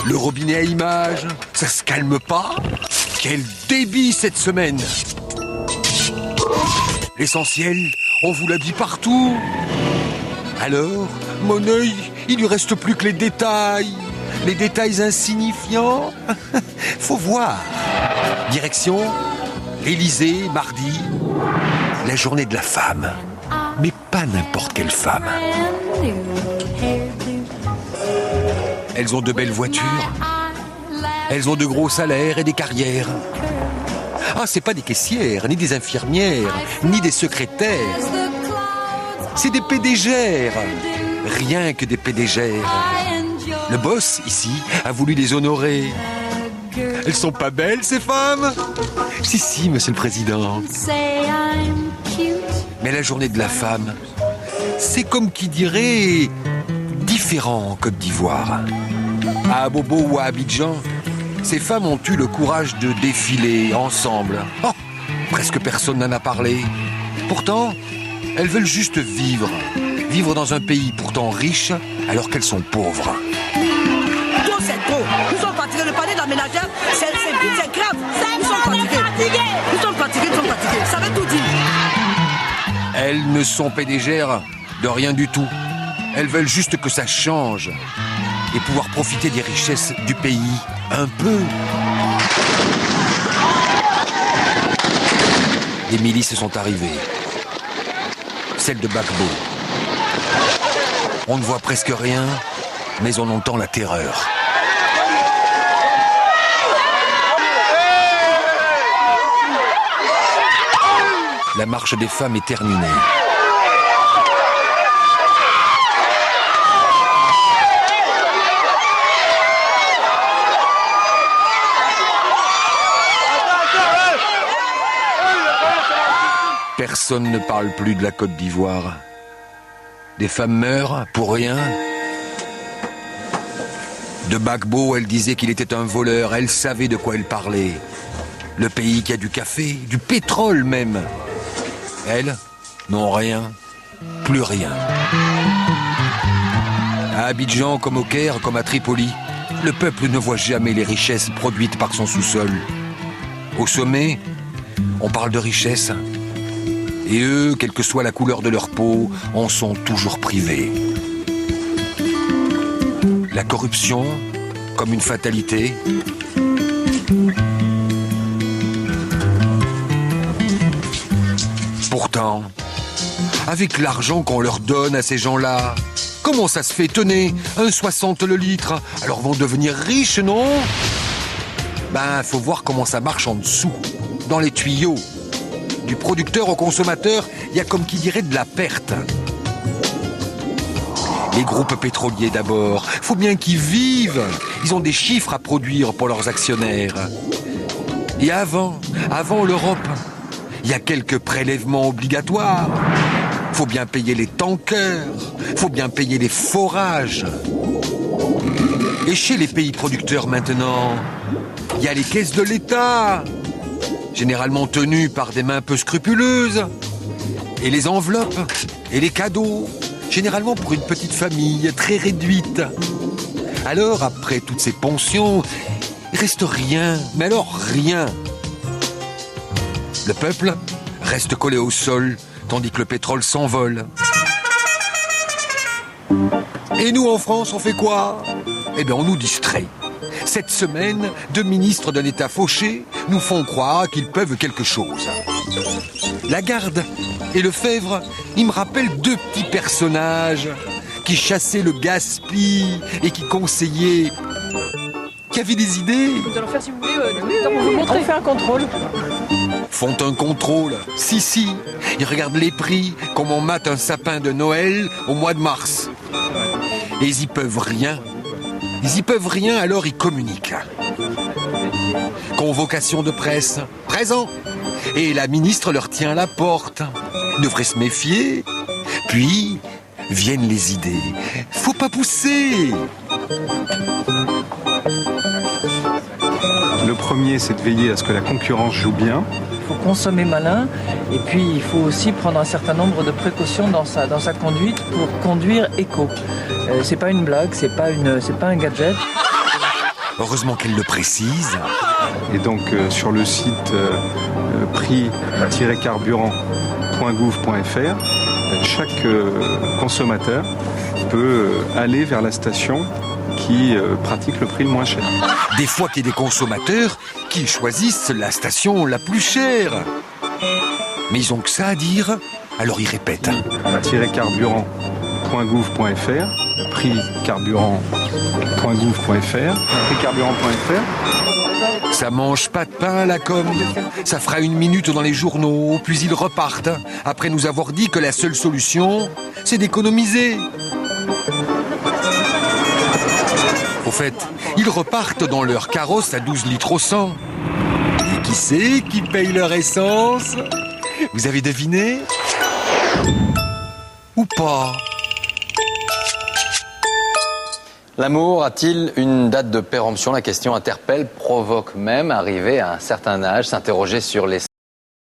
Le robinet à images, ça se calme pas. Quel débit cette semaine! L'essentiel, on vous l'a dit partout. Alors, mon œil, il lui reste plus que les détails insignifiants. Faut voir. Direction, l'Élysée, mardi, la journée de la femme. Mais pas n'importe quelle femme. Elles ont de belles voitures. Elles ont de gros salaires et des carrières. Ah, c'est pas des caissières, ni des infirmières, ni des secrétaires. C'est des PDGères. Rien que des PDGères. Le boss, ici, a voulu les honorer. Elles sont pas belles, ces femmes? Si, monsieur le président. Mais la journée de la femme, c'est comme qui dirait différent en Côte d'Ivoire. À Abobo ou à Abidjan, ces femmes ont eu le courage de défiler ensemble. Oh, presque personne n'en a parlé. Pourtant, elles veulent juste vivre. Vivre dans un pays pourtant riche alors qu'elles sont pauvres. Tout c'est trop. Nous sommes fatigués de parler de la ménagère. C'est grave. Nous sommes fatigués. Nous sommes fatigués. Ça veut tout dire. Elles ne sont PDGères de rien du tout. Elles veulent juste que ça change et pouvoir profiter des richesses du pays un peu. Les milices sont arrivées. Celle de Gbagbo. On ne voit presque rien, mais on entend la terreur. La marche des femmes est terminée. Personne ne parle plus de la Côte d'Ivoire. Des femmes meurent pour rien. De Gbagbo, elle disait qu'il était un voleur. Elle savait de quoi elle parlait. Le pays qui a du café, du pétrole même. Elles n'ont rien, plus rien. À Abidjan, comme au Caire, comme à Tripoli, le peuple ne voit jamais les richesses produites par son sous-sol. Au sommet, on parle de richesse. Et eux, quelle que soit la couleur de leur peau, en sont toujours privés. La corruption, comme une fatalité. Pourtant, avec l'argent qu'on leur donne à ces gens-là, comment ça se fait? Tenez, 1,60 le litre, alors vont devenir riches, non? Ben, faut voir comment ça marche en dessous, dans les tuyaux. Du producteur au consommateur, il y a comme qui dirait de la perte. Les groupes pétroliers d'abord, faut bien qu'ils vivent. Ils ont des chiffres à produire pour leurs actionnaires. Et avant l'Europe, il y a quelques prélèvements obligatoires. Faut bien payer les tankers, faut bien payer les forages. Et chez les pays producteurs maintenant, il y a les caisses de l'État, généralement tenues par des mains peu scrupuleuses. Et les enveloppes, et les cadeaux, généralement pour une petite famille très réduite. Alors, après toutes ces pensions, il reste rien, mais alors rien. Le peuple reste collé au sol, tandis que le pétrole s'envole. Et nous, en France, on fait quoi? Eh bien, on nous distrait. Cette semaine, 2 ministres d'un État fauché nous font croire qu'ils peuvent quelque chose. Lagarde et Lefebvre, ils me rappellent 2 petits personnages qui chassaient le gaspille et qui conseillaient, qui avaient des idées. Nous allons faire, si vous voulez, on vous montre, on fait un contrôle. Font un contrôle. Si. Ils regardent les prix, comme on mate un sapin de Noël au mois de mars. Et ils y peuvent rien. Alors ils communiquent. Convocation de presse, présent. Et la ministre leur tient la porte. Devrait se méfier. Puis viennent les idées. Faut pas pousser. Le premier, c'est de veiller à ce que la concurrence joue bien. faut consommer malin et puis il faut aussi prendre un certain nombre de précautions dans sa conduite pour conduire éco. C'est pas une blague, c'est pas un gadget. Heureusement qu'elle le précise. Et donc sur le site prix-carburant.gouv.fr, chaque consommateur peut aller vers la station qui pratique le prix le moins cher. Des fois qu'il y a des consommateurs qui choisissent la station la plus chère. Mais ils ont que ça à dire, alors ils répètent. -carburant.gouv.fr, prix-carburant.gouv.fr, prix-carburant.fr. Ça mange pas de pain, la com. Ça fera 1 minute dans les journaux, puis ils repartent, après nous avoir dit que la seule solution, c'est d'économiser. Au fait, ils repartent dans leur carrosse à 12 litres au 100. Et qui c'est qui paye leur essence? Vous avez deviné? Ou pas? L'amour a-t-il une date de péremption? La question interpelle, provoque même, arrivé à un certain âge, s'interroger sur les